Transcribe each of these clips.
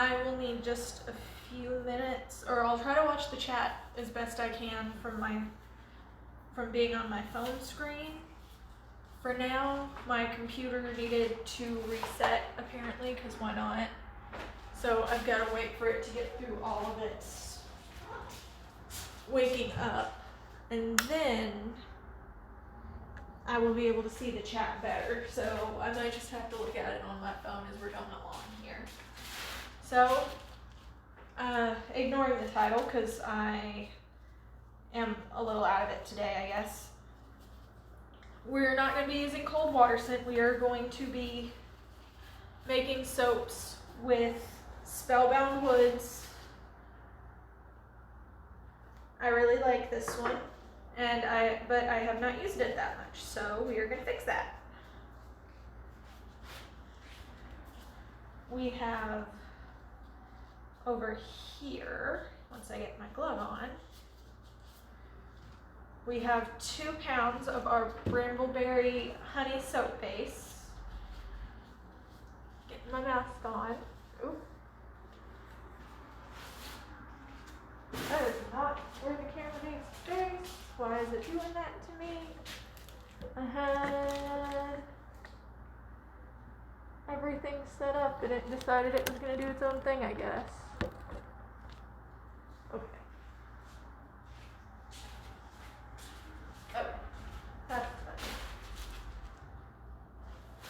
I will need just a few minutes, or I'll try to watch the chat as best I can from being on my phone screen. For now, my computer needed to reset apparently, because why not? So I've got to wait for it to get through all of its waking up, and then I will be able to see the chat better. So I might just have to look at it on my phone as we're going along here. So, ignoring the title because I am a little out of it today, I guess. We're not going to be using cold water scent. We are going to be making soaps with Spellbound woods. I really like this one, but I have not used it that much, so we are going to fix that. We have over here, once I get my glove on, we have 2 pounds of our brambleberry honey soap base. Getting my mask on. Ooh. That is not where the camera needs to face. Why is it doing that to me? I had everything set up and it decided it was going to do its own thing, I guess. Okay. Okay. That's better.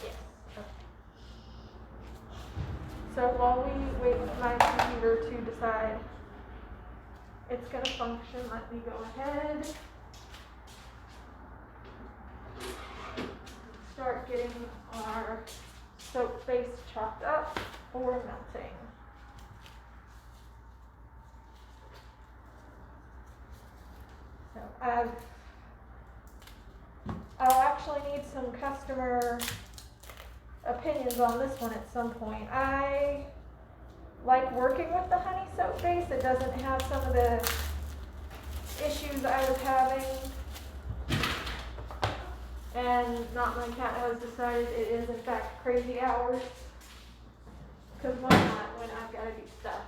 Yes. Okay. So while we wait for my computer to decide it's going to function, let me go ahead. Start getting our soap base chopped up for melting. So I'll actually need some customer opinions on this one at some point. I like working with the honey soap base. It doesn't have some of the issues I was having. And Not My Cat has decided it is in fact crazy hours. Because why not when I've got to do stuff?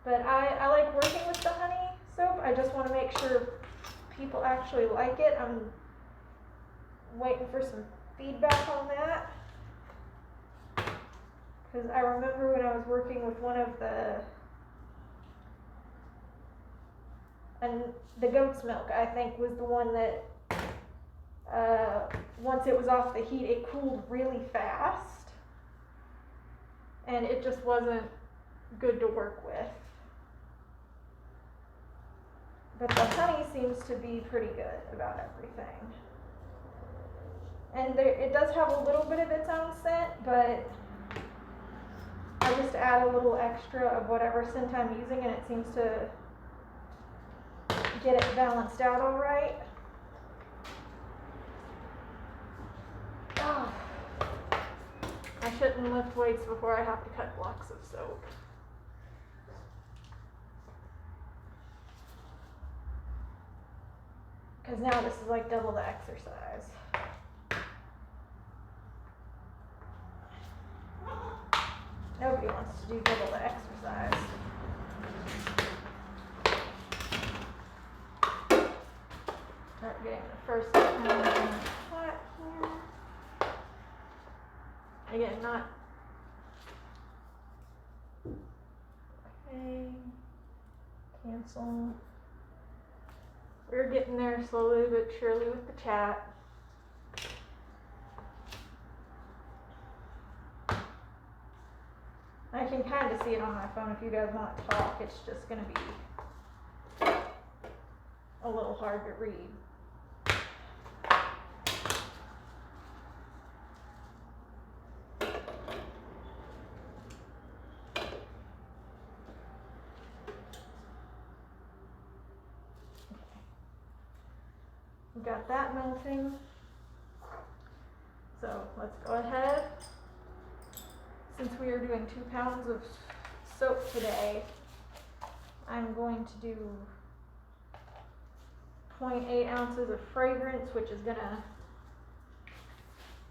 But I like working with the honey soap. I just want to make sure people actually like it. I'm waiting for some feedback on that. Because I remember when I was working with one of the goat's milk, I think, was the one that once it was off the heat, it cooled really fast. And it just wasn't good to work with. But the honey seems to be pretty good about everything. And it does have a little bit of its own scent, but I just add a little extra of whatever scent I'm using, and it seems to get it balanced out all right. Oh, I shouldn't lift weights before I have to cut blocks of soap. Because now this is like double the exercise. Nobody wants to do double the exercise. Start getting the first flat here. Again, not okay. Cancel. We're getting there slowly but surely with the chat. I can kind of see it on my phone if you guys want to talk. It's just going to be a little hard to read. We've got that melting. So let's go ahead. Since we are doing 2 pounds of soap today, I'm going to do 0.8 ounces of fragrance, which is gonna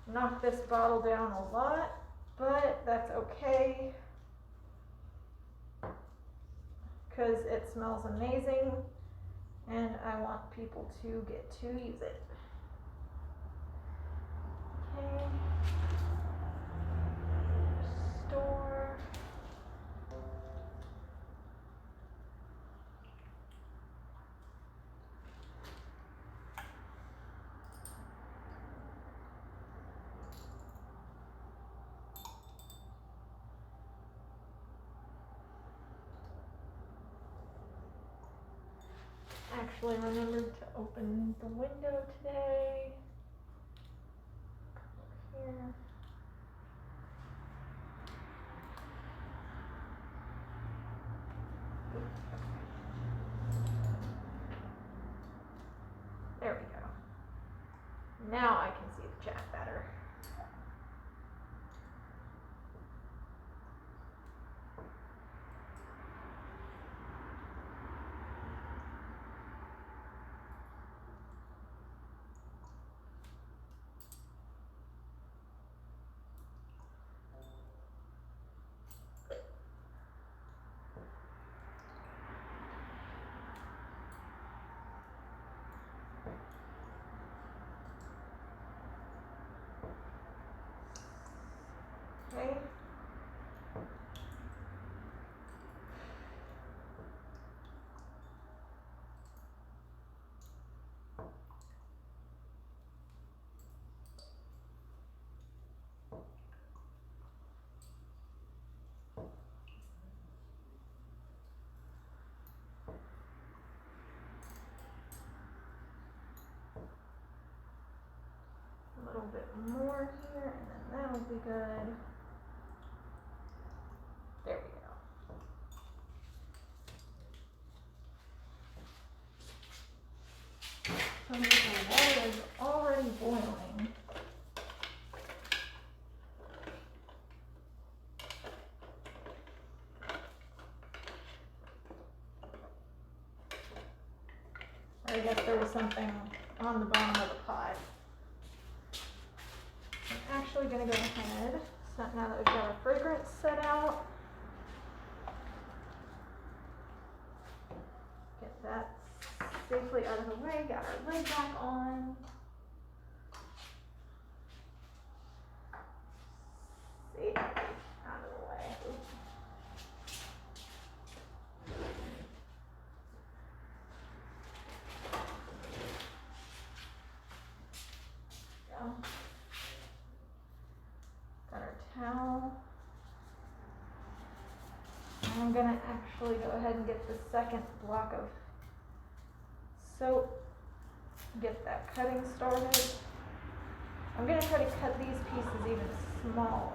knocked this bottle down a lot, but that's okay because it smells amazing and I want people to get to use it. Okay. Store. Actually remembered to open the window today. Here. There we go. Now I can see the chat better. Okay. A little bit more here, and then that'll be good. There we go. So the water is already boiling. I guess there was something on the bottom of the pot. I'm actually going to go ahead, so now that we've got our fragrance set out, get that safely out of the way, got our lid back on. Safely out of the way. Go. Got our towel. And I'm gonna actually go ahead and get the second block of soap, get that cutting started. I'm gonna try to cut these pieces even smaller.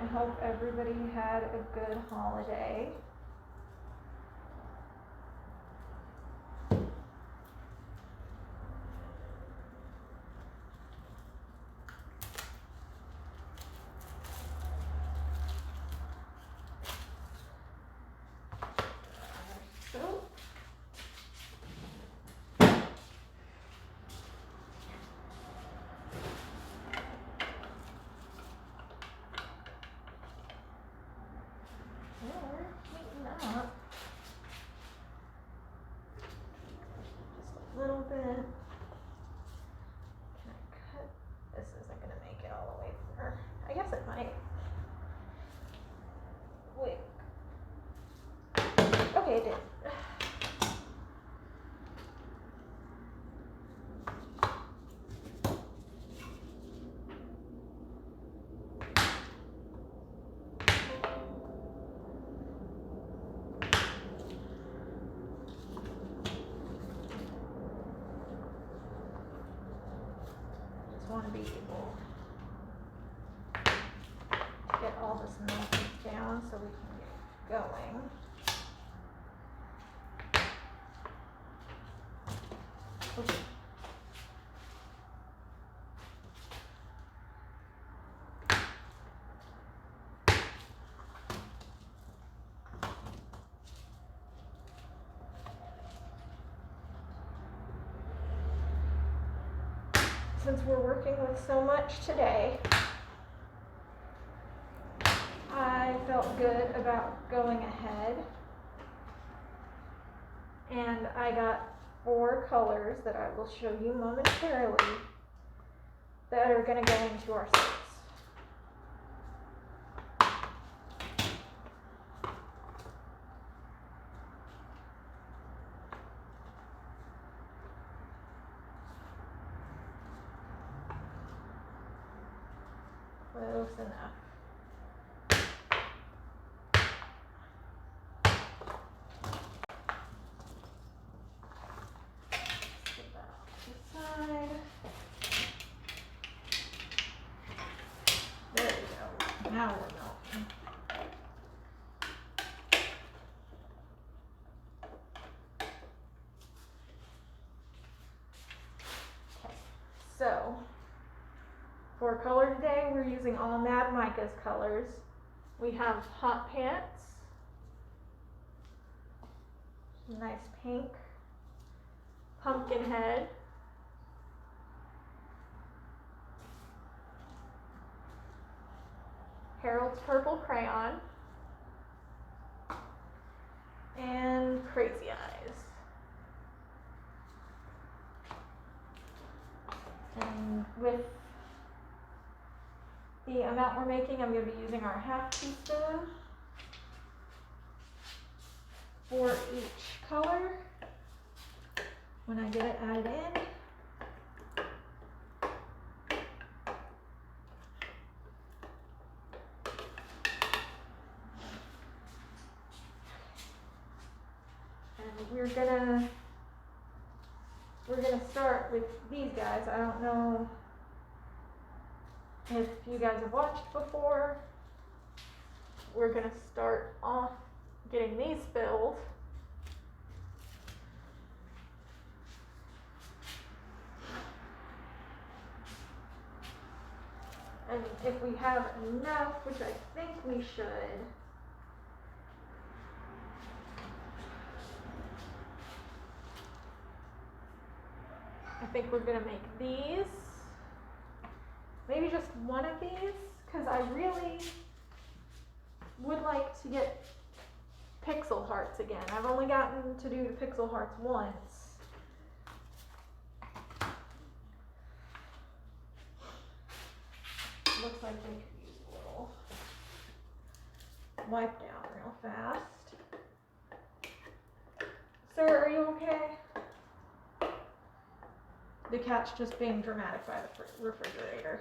I hope everybody had a good holiday. Little bit. Can I cut? This isn't gonna make it all the way through. I guess it might. Wait. Okay, it did. Want to be able to get all this melted down so we can get going. Okay. since we're working with so much today, I felt good about going ahead, and I got 4 colors that I will show you momentarily that are going to go into our sets. Close enough. Put that off to the side. There we go. Now we're melting. Okay, so for color today, we're using all Mad Micah's colors. We have Hot Pants, nice pink, Pumpkinhead, Harold's Purple Crayon, and Crazy Eyes. And with the amount we're making, I'm going to be using our half teaspoon for each color when I get it added in. And we're gonna start with these guys. I don't know if you guys have watched before. We're gonna start off getting these filled. And if we have enough, which I think we should, I think we're gonna make these, maybe just one of these, because I really would like to get pixel hearts again. I've only gotten to do the pixel hearts once. Looks like they could use a little wipe down real fast. Sir, are you okay? The cat's just being dramatic by the refrigerator.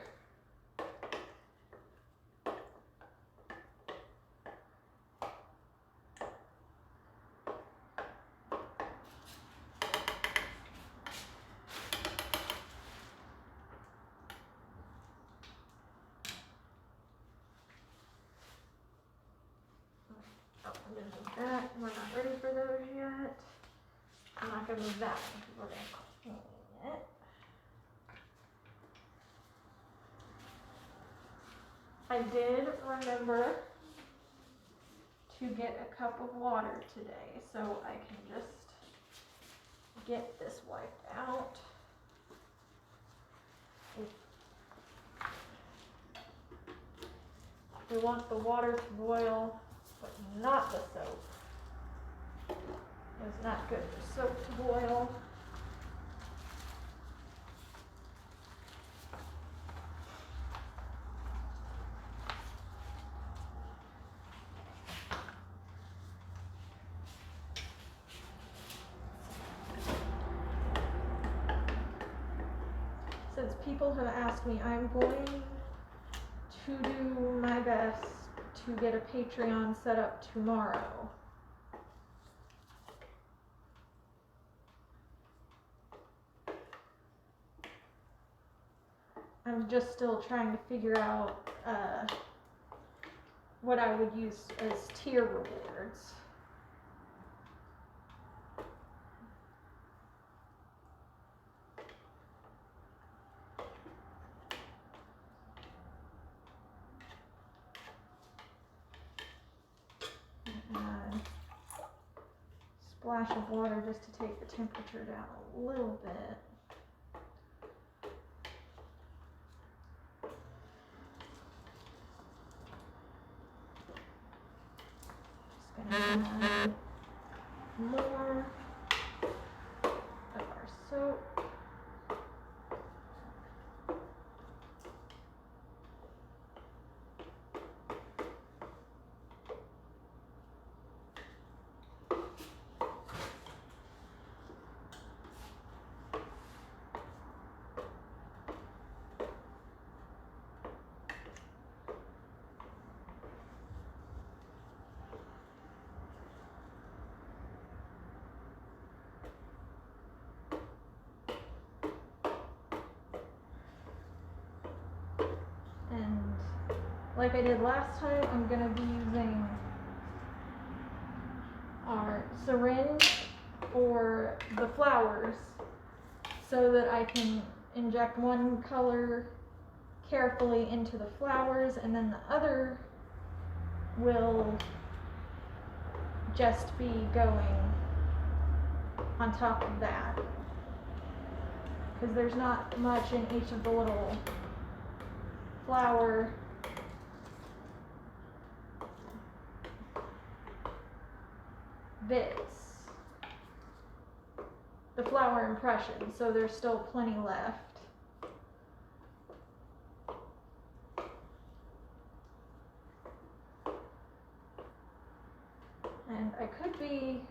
Oh, I'm gonna move that. We're not ready for those yet. I'm not gonna move that one because we're gonna clean it. I did remember to get a cup of water today, so I can just get this wiped out. We want the water to boil, but not the soap. It's not good for soap to boil. Since people have asked me, I'm going to do my best to get a Patreon set up tomorrow. I'm just still trying to figure out what I would use as tier rewards. Splash of water just to take the temperature down a little bit. Add more of our soap. And like I did last time, I'm going to be using our syringe for the flowers so that I can inject one color carefully into the flowers and then the other will just be going on top of that, because there's not much in each of the little flower bits, the flower impression, so there's still plenty left. And I could be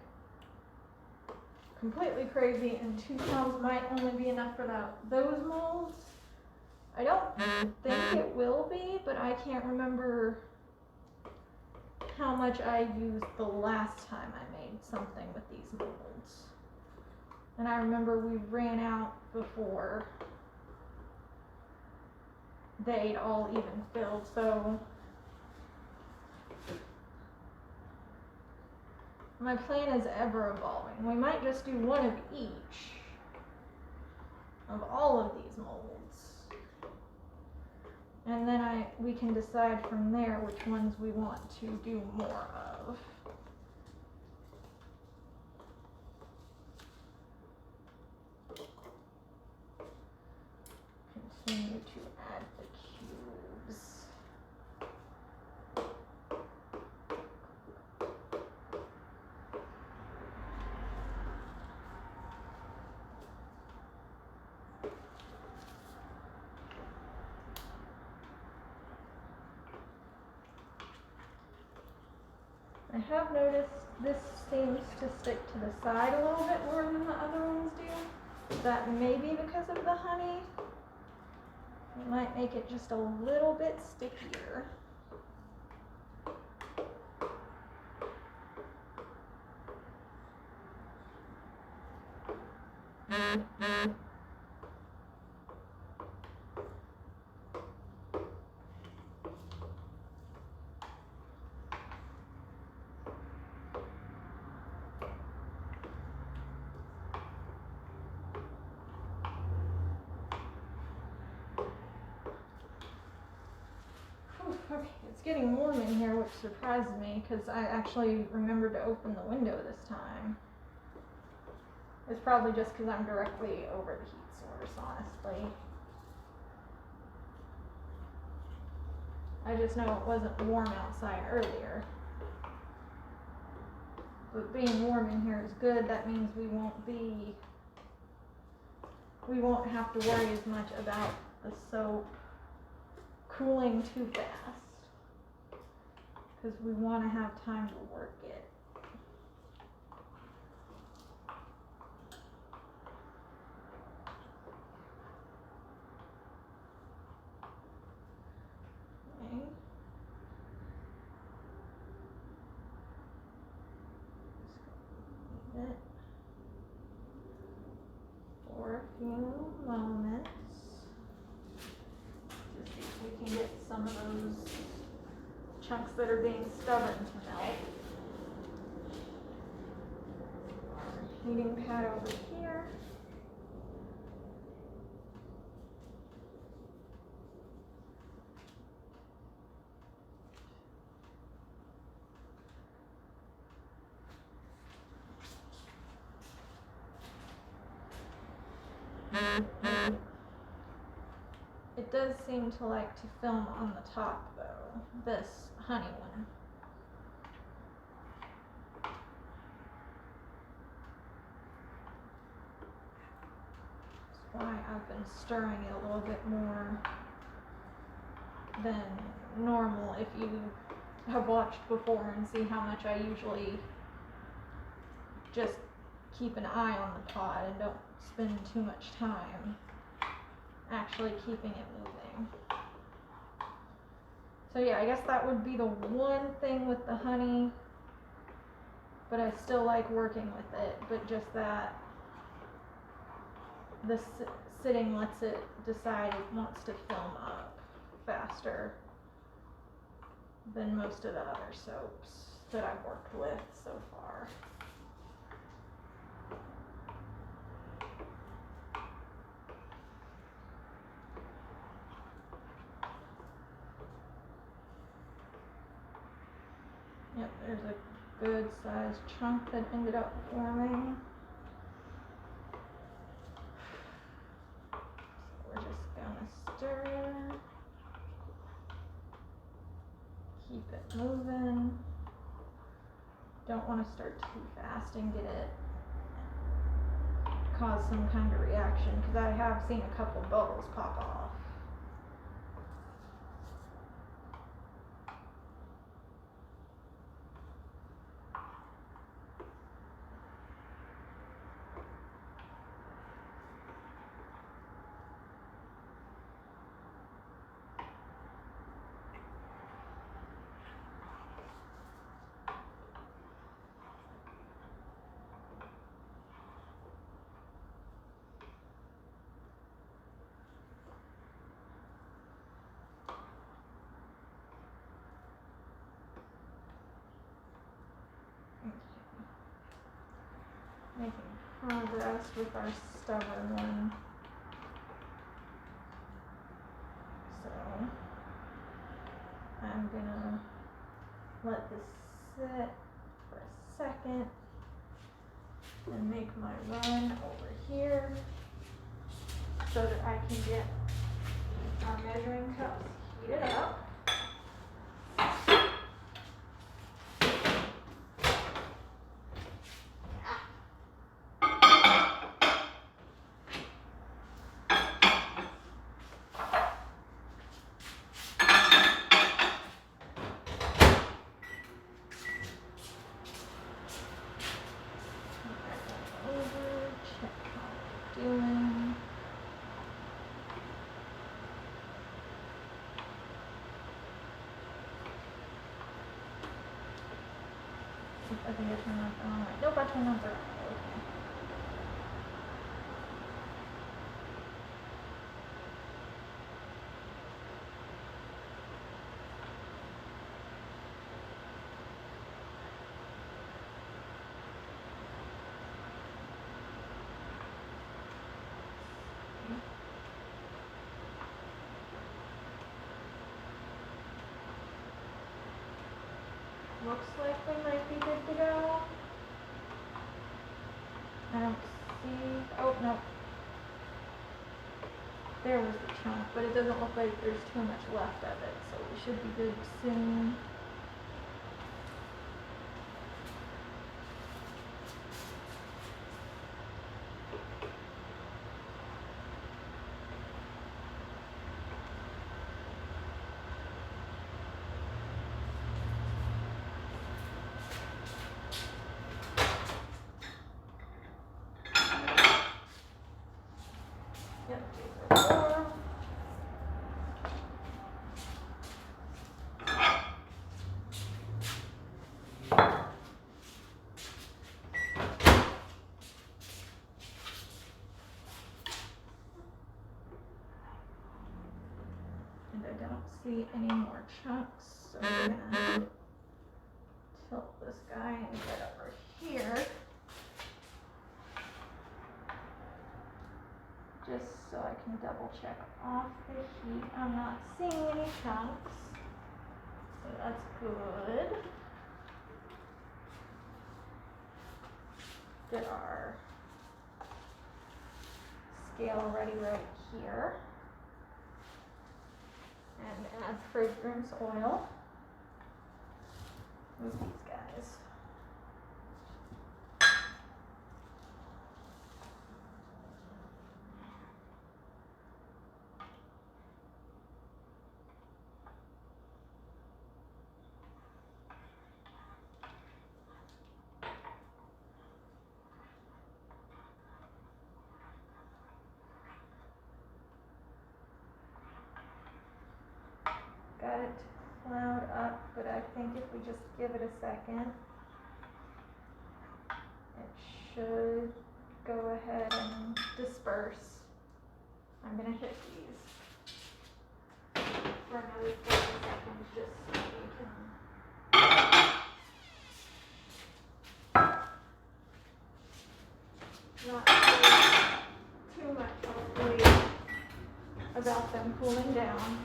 completely crazy and 2 pounds might only be enough for those molds. I don't think it will be, but I can't remember how much I used the last time I made something with these molds. And I remember we ran out before they'd all even filled, so my plan is ever evolving. We might just do one of each of all of these molds. And then we can decide from there which ones we want to do more of. Continue to add the cubes. I have noticed this seems to stick to the side a little bit more than the other ones do. That may be because of the honey. It might make it just a little bit stickier. Okay, it's getting warm in here, which surprises me because I actually remembered to open the window this time. It's probably just because I'm directly over the heat source, honestly. I just know it wasn't warm outside earlier. But being warm in here is good. That means we won't have to worry as much about the soap cooling too fast, because we want to have time to work it. Okay. Just leave it for a few moments. Just see if we can get some of those chunks that are being stubborn to melt. Our heating pad over here. It does seem to like to film on the top though, this honey one. I've been stirring it a little bit more than normal. If you have watched before and see how much I usually just keep an eye on the pot and don't spend too much time actually keeping it moving. So yeah, I guess that would be the one thing with the honey, but I still like working with it, but just that the sitting lets it decide it wants to film up faster than most of the other soaps that I've worked with so far. Yep, there's a good sized chunk that ended up forming. So we're just gonna stir it. Keep it moving. Don't want to start too fast and get it cause some kind of reaction, because I have seen a couple bubbles pop off. Making progress with our stubborn one. So I'm gonna let this sit for a second and make my run over here so that I can get our measuring cups heated up. Doing. I think I turned that on. Nope, I turned that on. Okay. Looks like we might be good to go. I don't see, oh no. There was the chunk, but it doesn't look like there's too much left of it, so we should be good soon. Yep, these are warm. And I don't see any more chunks, so I'm gonna tilt this guy and get over here. Just so I can double check off the heat. I'm not seeing any chunks, so that's good. Get our scale ready right here. And add fragrance oil. Move these guys. loud up, but I think if we just give it a second, it should go ahead and disperse. I'm gonna hit these for another 30 seconds just so we can not worry too much, hopefully, about them cooling down.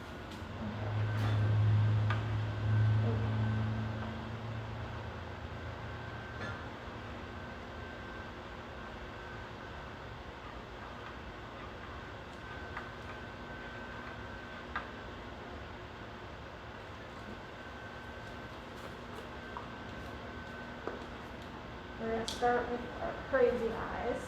We're going to start with our crazy eyes.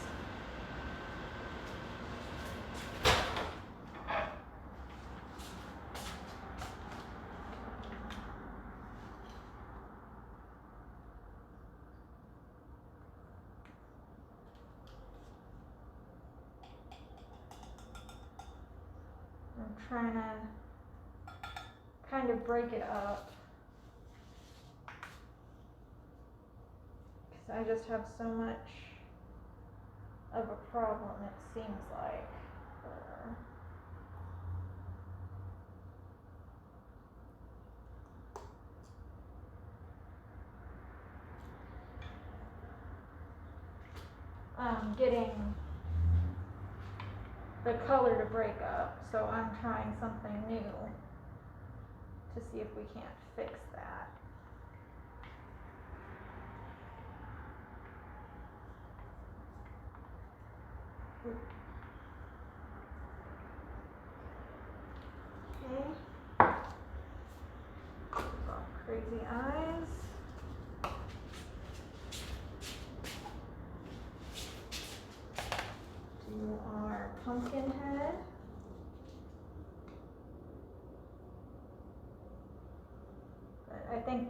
I'm trying to kind of break it up, because I just have so much of a problem, it seems like. Getting the color to break up, so I'm trying something new to see if we can't fix that. Okay. Crazy eyes. Do our pumpkin head. But I think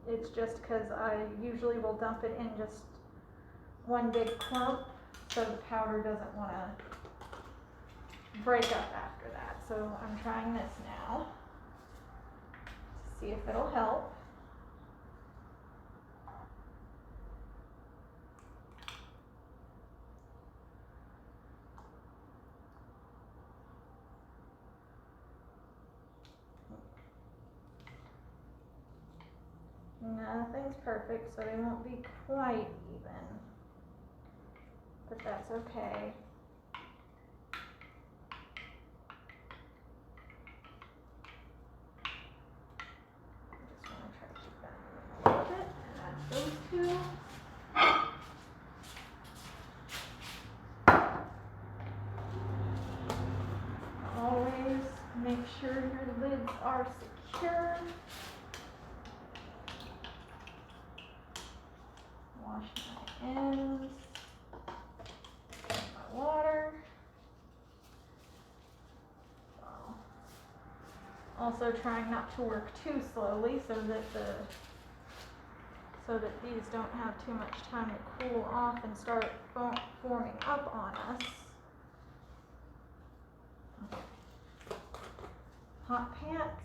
it's just because I usually will dump it in just one big clump, so the powder doesn't want to break up after that. So I'm trying this now to see if it'll help. Nothing's perfect, so they won't be quite even, but that's okay. I just want to try to keep that a little bit, and that's those two. Always make sure your lids are secure. Wash my ends, my water. Also trying not to work too slowly so that these don't have too much time to cool off and start forming up on us. Hot pants.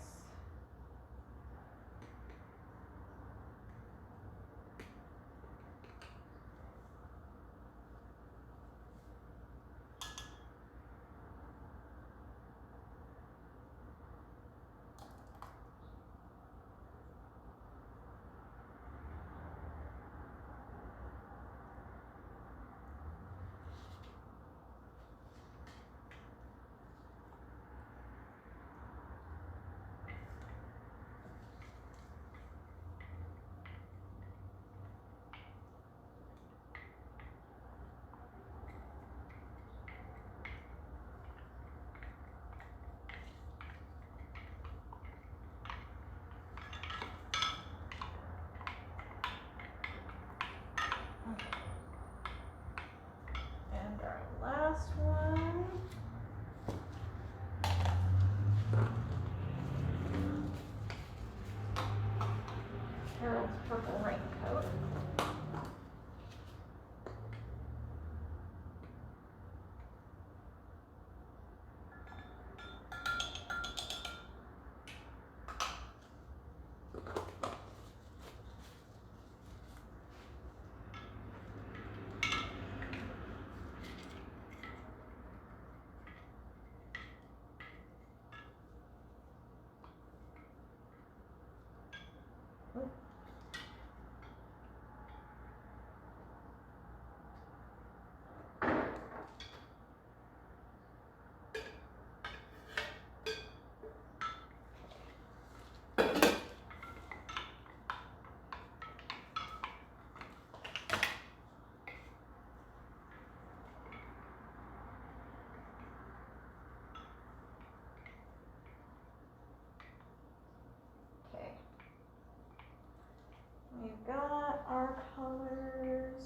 We've got our colors.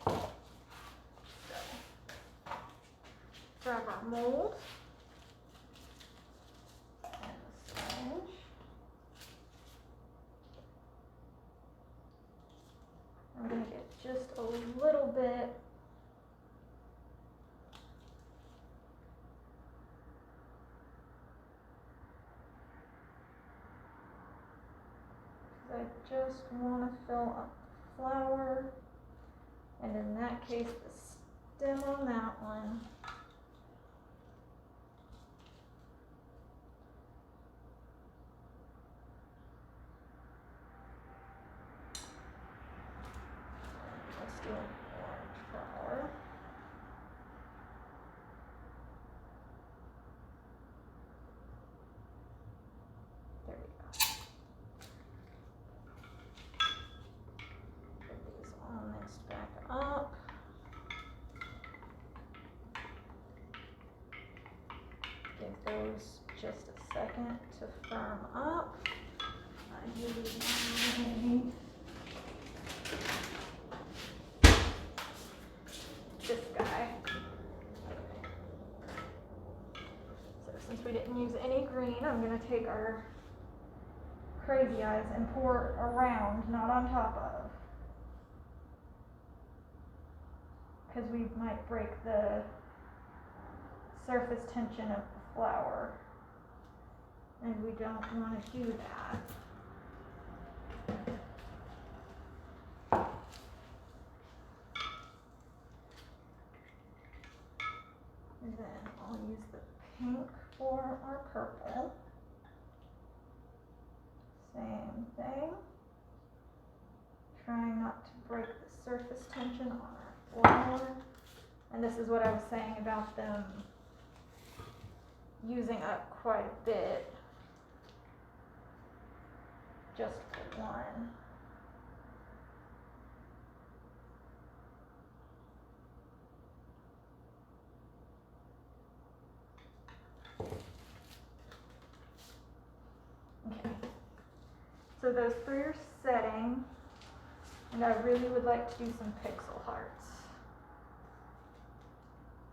So, grab our mold and the sponge. I'm going to get just a little bit I just want to fill up the flower, and in that case the stem on that one. Let's do an orange flower. There we go. Get these all mixed back up. Give those just a second to firm up. I use this guy. So since we didn't use any green, I'm going to take our crazy eyes and pour around, not on top of, because we might break the surface tension of the flower, and we don't want to do that. And then I'll use the pink for our purple. Same thing. Trying not to break the surface tension on our flower. And this is what I was saying about them using up quite a bit just for one. Okay, so those three are setting, and I really would like to do some pixel hearts.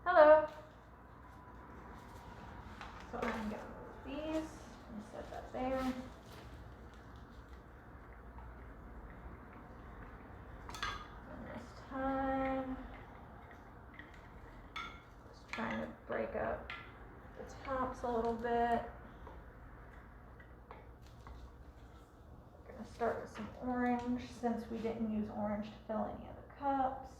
Hello. So I'm going to move these and set that there. And this time, just trying to break up the tops a little bit. We're going to start with some orange since we didn't use orange to fill any of the cups.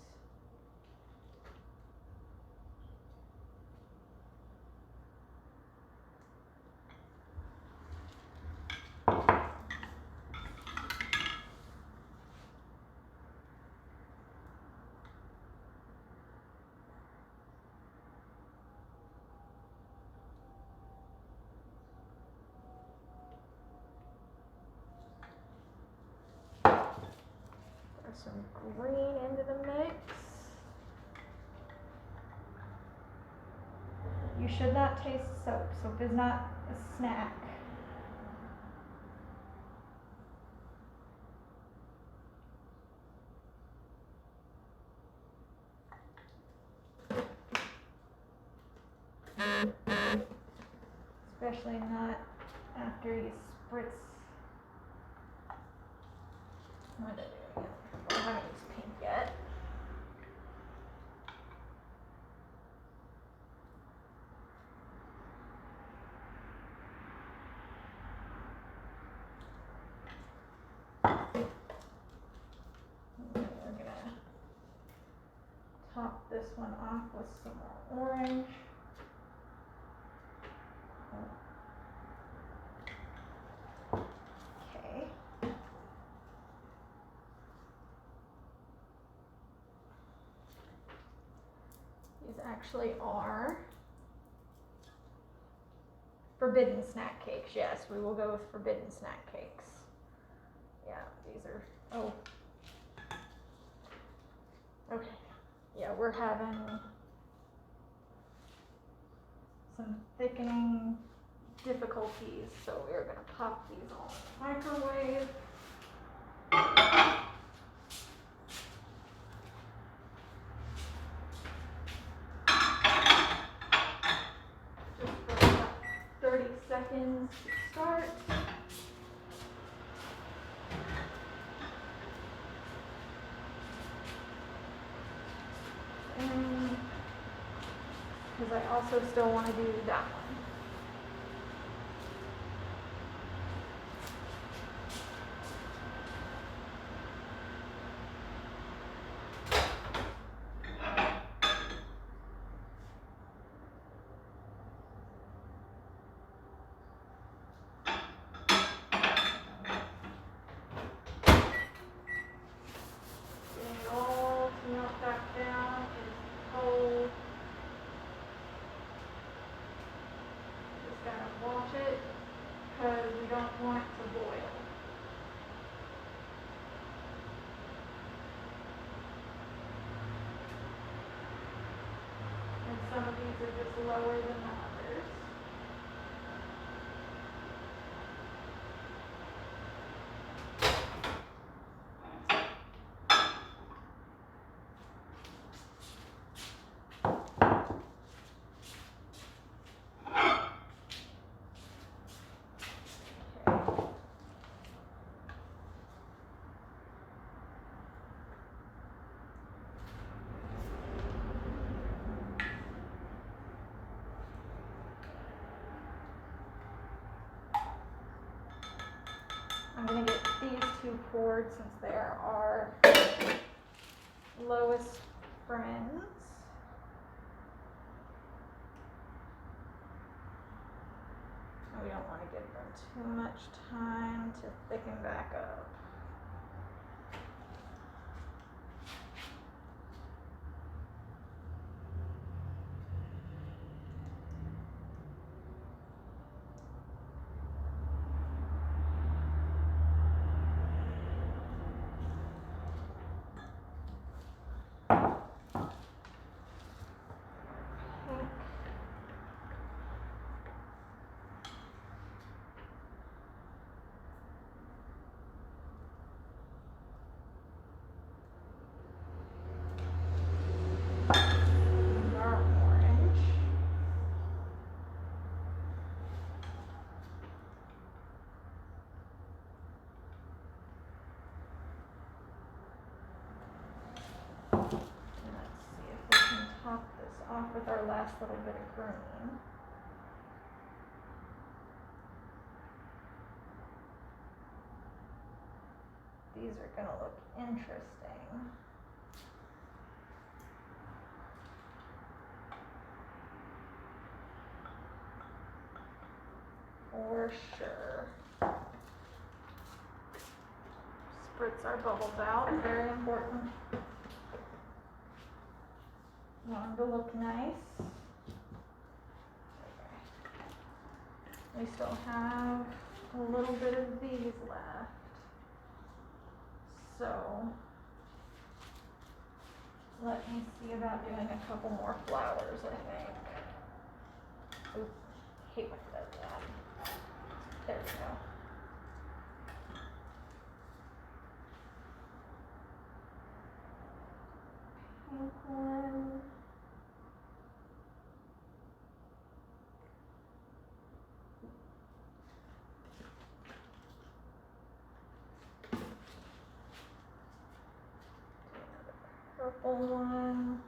Some green into the mix. You should not taste soap. Soap is not a snack. Especially not after you spritz. What did I do? I haven't used pink yet. And we're gonna top this one off with some more orange. Okay. These actually are forbidden snack cakes. Yes, we will go with forbidden snack cakes. Yeah, these are, oh. Okay. Yeah, we're having some thickening difficulties, so we're gonna pop these all in the microwave. because I also still want to do that one. Getting it all to melt back down is cold. Just gotta watch it because we don't want it to boil. And some of these are just lower than the others. I'm going to get these two poured since they are our lowest friends. And we don't want to give them too much time to thicken back up. Top this off with our last little bit of green. These are going to look interesting. For sure. Spritz our bubbles out, very important. Want them to look nice. Okay. We still have a little bit of these left. So let me see about doing a couple more flowers, I think. Oops, hate when it does that. There we go. Pink one. Purple one.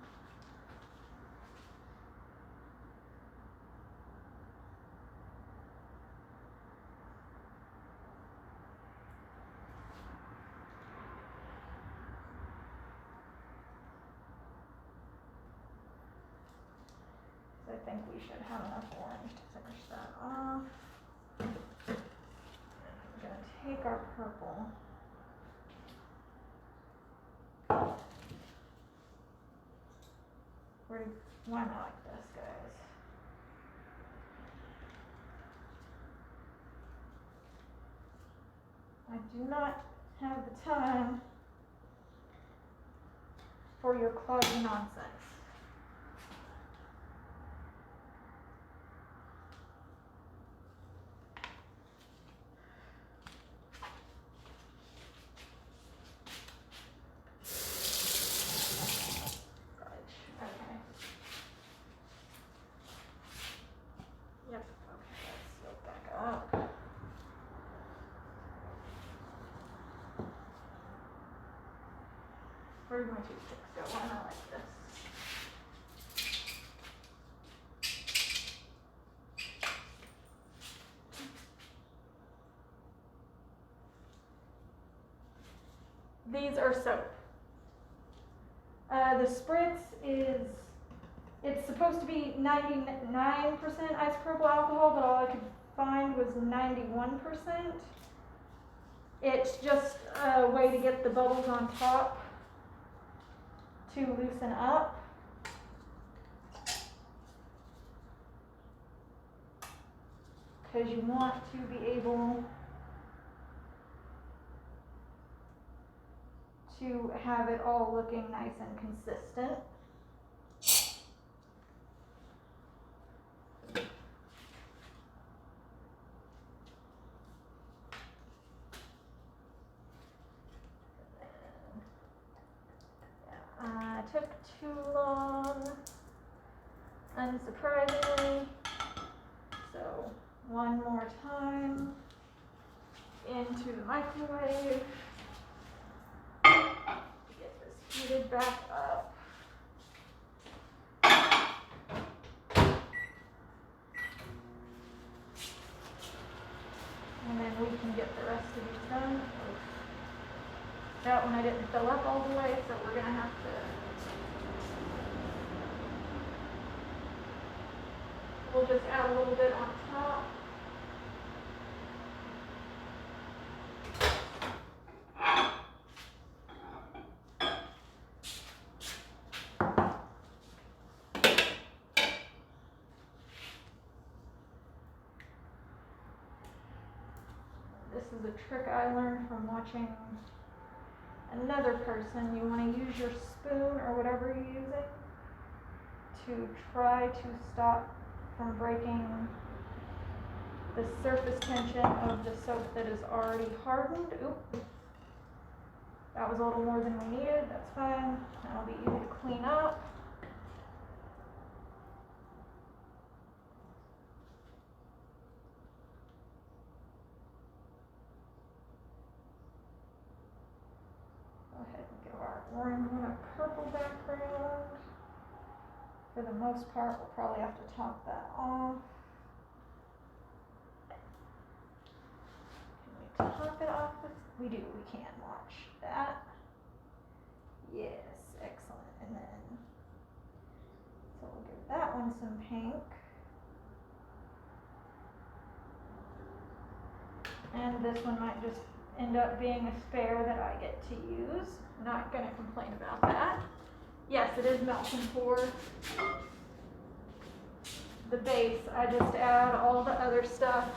I think we should have enough orange to finish that off. And I'm going to take our purple. Why not like this, guys? I do not have the time for your cloudy nonsense. Where did my two sticks go? Why not like this? These are soap. The spritz it's supposed to be 99% isopropyl alcohol, but all I could find was 91%. It's just a way to get the bubbles on top to loosen up. Because you want to be able to have it all looking nice and consistent. Took too long, unsurprisingly, so one more time into the microwave to get this heated back up. And then we can get the rest of these done. That one I didn't fill up all the way, so we're gonna have to we'll just add a little bit on top. This is a trick I learned from watching another person. You want to use your spoon or whatever you're using to try to stop from breaking the surface tension of the soap that is already hardened. Oop. That was a little more than we needed. That's fine. That'll be easy to clean up. Go ahead and give our orange one a purple background. For the most part, we'll probably have to top that off. Can we top it off with? We do, we can. Watch that. Yes, excellent. And then, so we'll give that one some pink. And this one might just end up being a spare that I get to use. Not gonna complain about that. Yes, it is melt and pour. The base, I just add all the other stuff.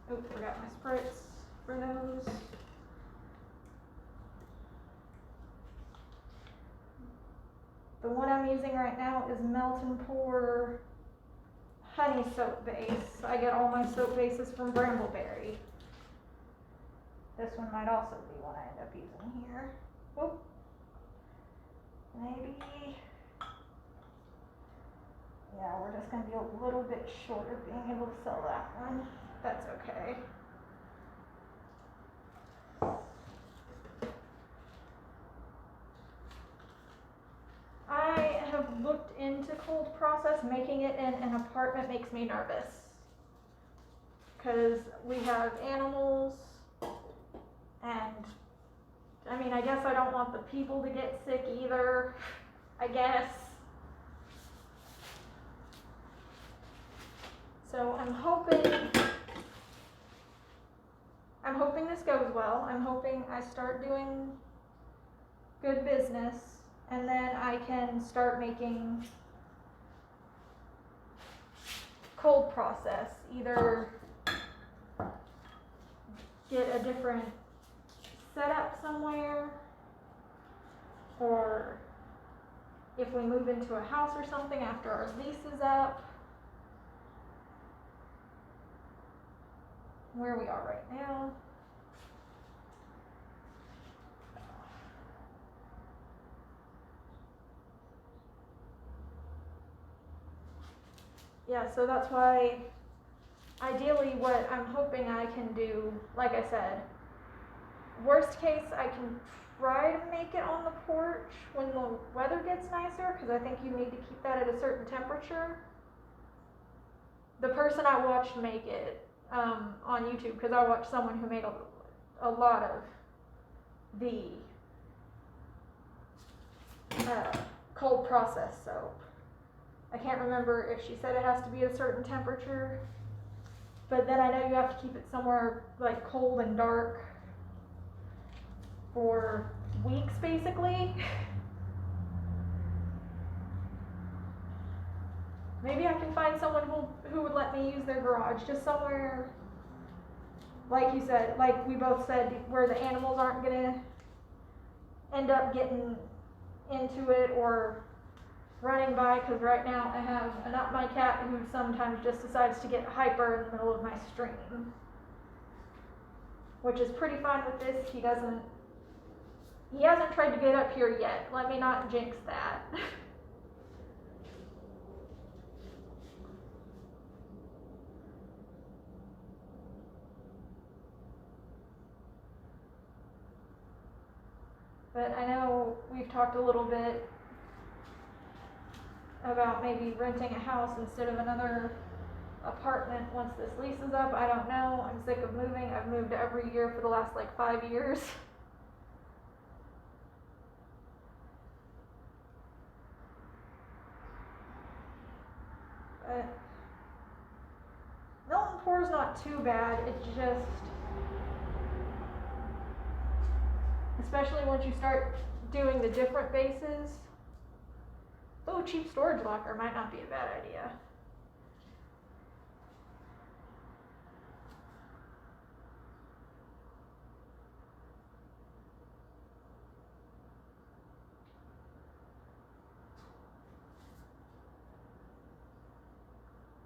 Oh, forgot my spritz for those. The one I'm using right now is melt and pour honey soap base. I get all my soap bases from Brambleberry. This one might also be one I end up using here. Oh, maybe. Yeah, we're just going to be a little bit short of being able to sell that one. That's okay. I have looked into cold process. Making it in an apartment makes me nervous. Because we have animals. And, I mean, I guess I don't want the people to get sick either, I guess. So I'm hoping this goes well. I'm hoping I start doing good business, and then I can start making cold process. Either get a different set up somewhere, or if we move into a house or something after our lease is up, where we are right now. Yeah, so that's why ideally what I'm hoping I can do, like I said, worst case, I can try to make it on the porch when the weather gets nicer, because I think you need to keep that at a certain temperature. The person I watched make it on YouTube, because I watched someone who made a lot of the cold process soap. I can't remember if she said it has to be at a certain temperature, but then I know you have to keep it somewhere like cold and dark for weeks basically. Maybe I can find someone who would let me use their garage, just somewhere, like you said, like we both said, where the animals aren't gonna end up getting into it or running by, because right now I have my cat who sometimes just decides to get hyper in the middle of my stream, which is pretty fine with this. He hasn't tried to get up here yet. Let me not jinx that. But I know we've talked a little bit about maybe renting a house instead of another apartment once this lease is up. I don't know. I'm sick of moving. I've moved every year for the last like 5 years. But Milton Poor's not too bad. It's just, especially once you start doing the different bases. Oh, cheap storage locker might not be a bad idea.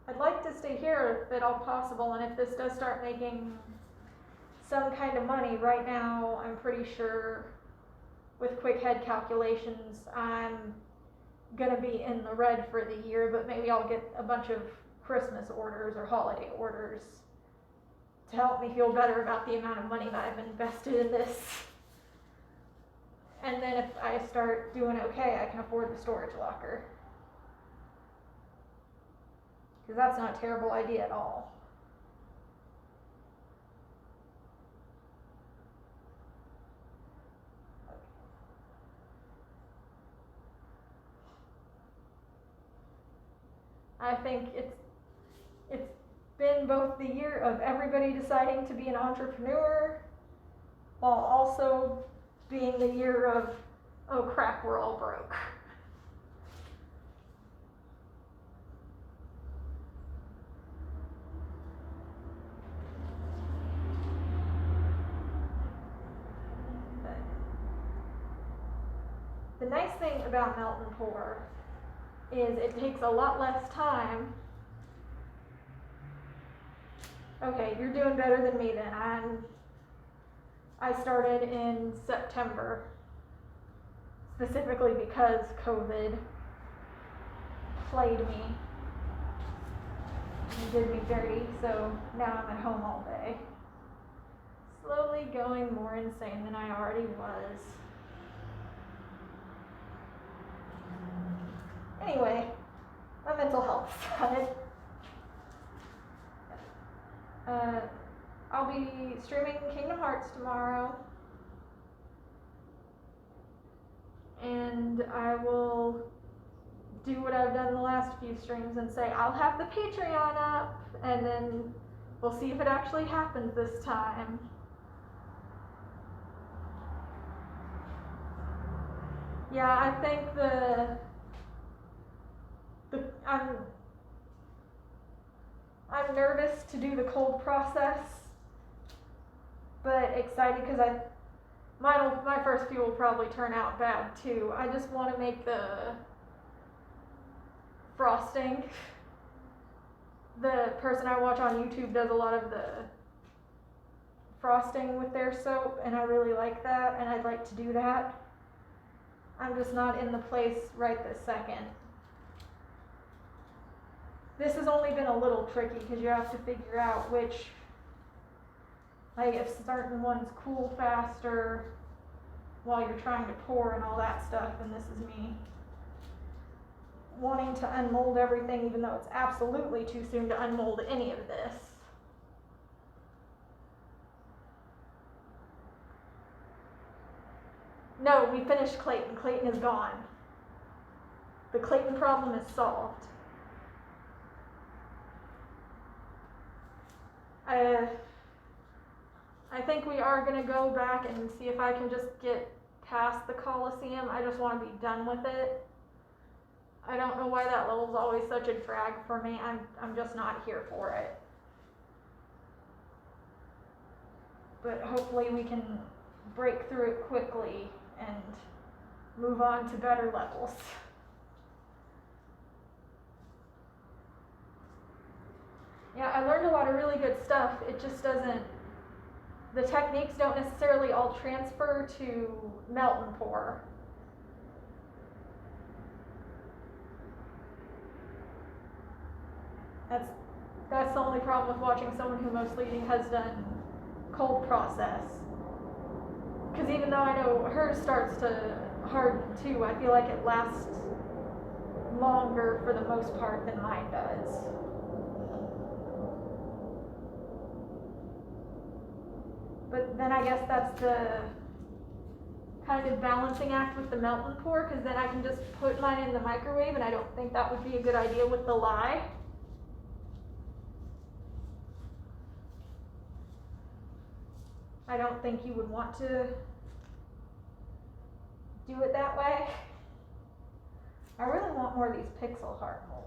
I'd like to stay here if at all possible, and if this does start making some kind of money. Right now, I'm pretty sure with quick head calculations, I'm gonna be in the red for the year, but maybe I'll get a bunch of Christmas orders or holiday orders to help me feel better about the amount of money that I've invested in this. And then if I start doing okay, I can afford the storage locker. Because that's not a terrible idea at all. I think it's been both the year of everybody deciding to be an entrepreneur, while also being the year of, oh crap, we're all broke. The nice thing about Milton Poor is it takes a lot less time. Okay, you're doing better than me then. I started in September, specifically because COVID played me and did me dirty, so now I'm at home all day. Slowly going more insane than I already was. Anyway, my mental health side. I'll be streaming Kingdom Hearts tomorrow, and I will do what I've done the last few streams and say I'll have the Patreon up, and then we'll see if it actually happens this time. Yeah, I think I'm nervous to do the cold process, but excited because my first few will probably turn out bad too. I just want to make the frosting. The person I watch on YouTube does a lot of the frosting with their soap, and I really like that, and I'd like to do that. I'm just not in the place right this second. This has only been a little tricky because you have to figure out which, like if certain ones cool faster while you're trying to pour and all that stuff, and this is me wanting to unmold everything even though it's absolutely too soon to unmold any of this. No, we finished Clayton. Clayton is gone. The Clayton problem is solved. I think we are going to go back and see if I can just get past the Coliseum. I just want to be done with it. I don't know why that level's always such a drag for me. I'm just not here for it. But hopefully we can break through it quickly and move on to better levels. Yeah, I learned a lot of really good stuff. It just doesn't, the techniques don't necessarily all transfer to melt and pour. That's the only problem with watching someone who mostly has done cold process. Because even though I know hers starts to harden too, I feel like it lasts longer for the most part than mine does. But then I guess that's the kind of balancing act with the melt and pour, because then I can just put mine in the microwave, and I don't think that would be a good idea with the lye. I don't think you would want to do it that way. I really want more of these pixel heart molds.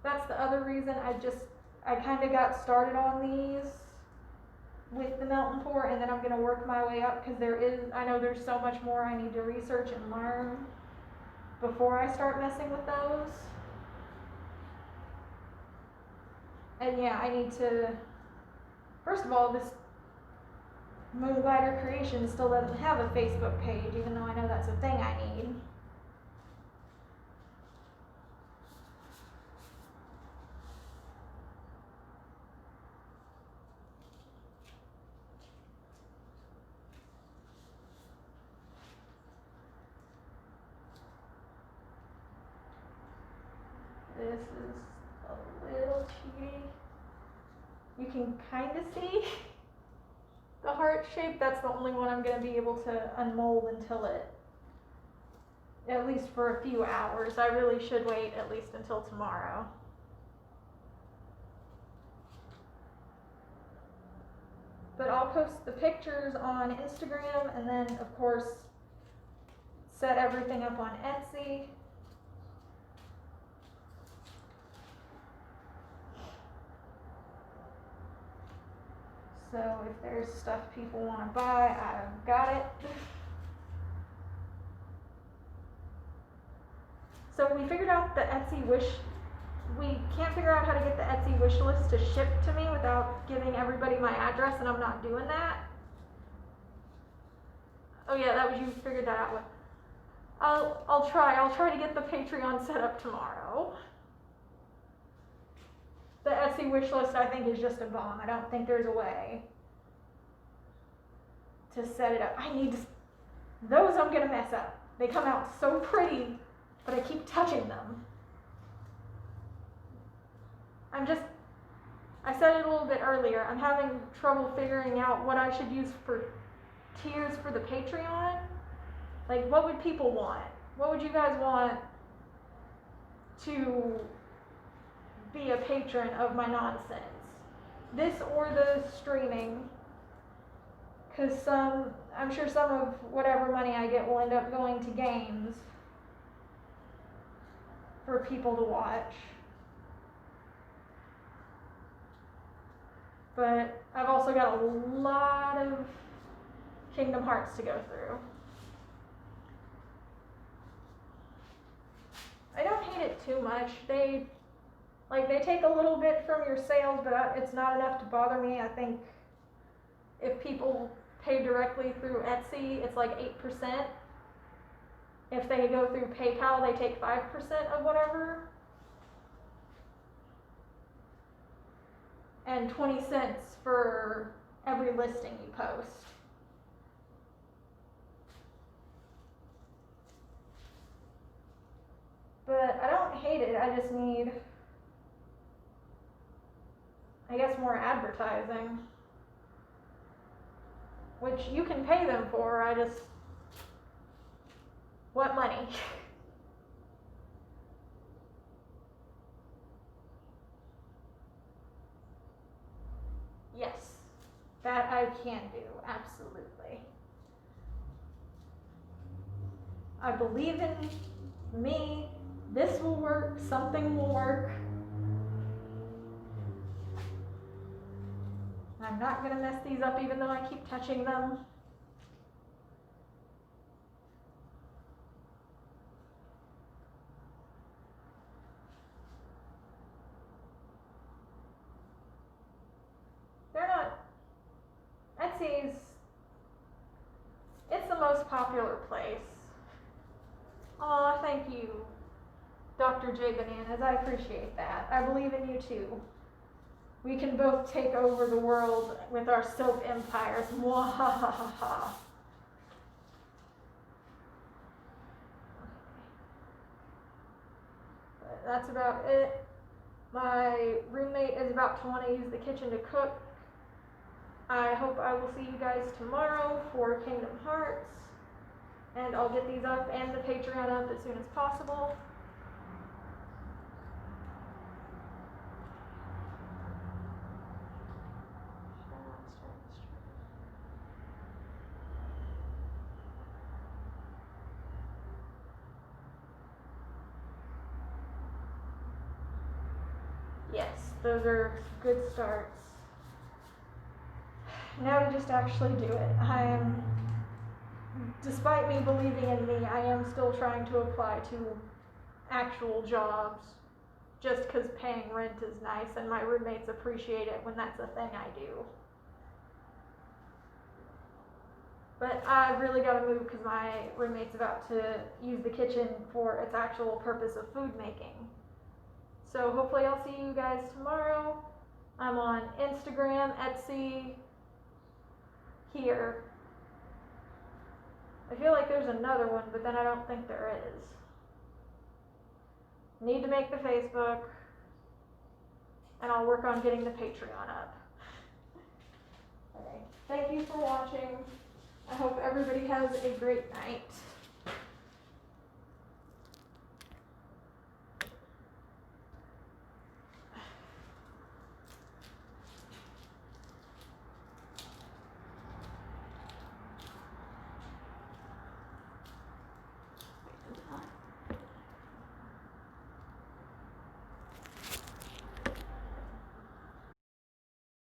That's the other reason I kind of got started on these with the melt and pour, and then I'm going to work my way up, because I know there's so much more I need to research and learn before I start messing with those. And yeah, I need to, first of all, this Moonglider Creation still doesn't have a Facebook page, even though I know that's a thing I need. This is a little cheaty. You can kind of see the heart shape. That's the only one I'm going to be able to unmold until at least for a few hours. I really should wait at least until tomorrow. But I'll post the pictures on Instagram, and then of course set everything up on Etsy. So if there's stuff people want to buy, I've got it. So we figured out the Etsy we can't figure out how to get the Etsy wish list to ship to me without giving everybody my address, and I'm not doing that. Oh yeah, that was, you figured that out with. I'll try to get the Patreon set up tomorrow. The Etsy wish list, I think, is just a bomb. I don't think there's a way to set it up. Those I'm gonna mess up. They come out so pretty, but I keep touching them. I said it a little bit earlier, I'm having trouble figuring out what I should use for tiers for the Patreon. Like, what would people want? What would you guys want to be a patron of my nonsense? This or the streaming? Because I'm sure some of whatever money I get will end up going to games for people to watch. But I've also got a lot of Kingdom Hearts to go through. I don't hate it too much. They take a little bit from your sales, but it's not enough to bother me. I think if people pay directly through Etsy, it's like 8%. If they go through PayPal, they take 5% of whatever. And 20 cents for every listing you post. But I don't hate it, I I guess, more advertising, which you can pay them for. What money? Yes, that I can do, absolutely. I believe in me. This will work, something will work. I'm not gonna mess these up even though I keep touching them. They're not, Etsy's, it's the most popular place. Aw, thank you, Dr. J Bananas, I appreciate that. I believe in you too. We can both take over the world with our silk empires. Mwahahaha. That's about it. My roommate is about to want to use the kitchen to cook. I hope I will see you guys tomorrow for Kingdom Hearts. And I'll get these up and the Patreon up as soon as possible. Yes, those are good starts. Now to just actually do it. Despite me believing in me, I am still trying to apply to actual jobs just because paying rent is nice and my roommates appreciate it when that's a thing I do. But I've really got to move because my roommate's about to use the kitchen for its actual purpose of food making. So hopefully I'll see you guys tomorrow. I'm on Instagram, Etsy, here. I feel like there's another one, but then I don't think there is. Need to make the Facebook, and I'll work on getting the Patreon up. Okay, thank you for watching. I hope everybody has a great night.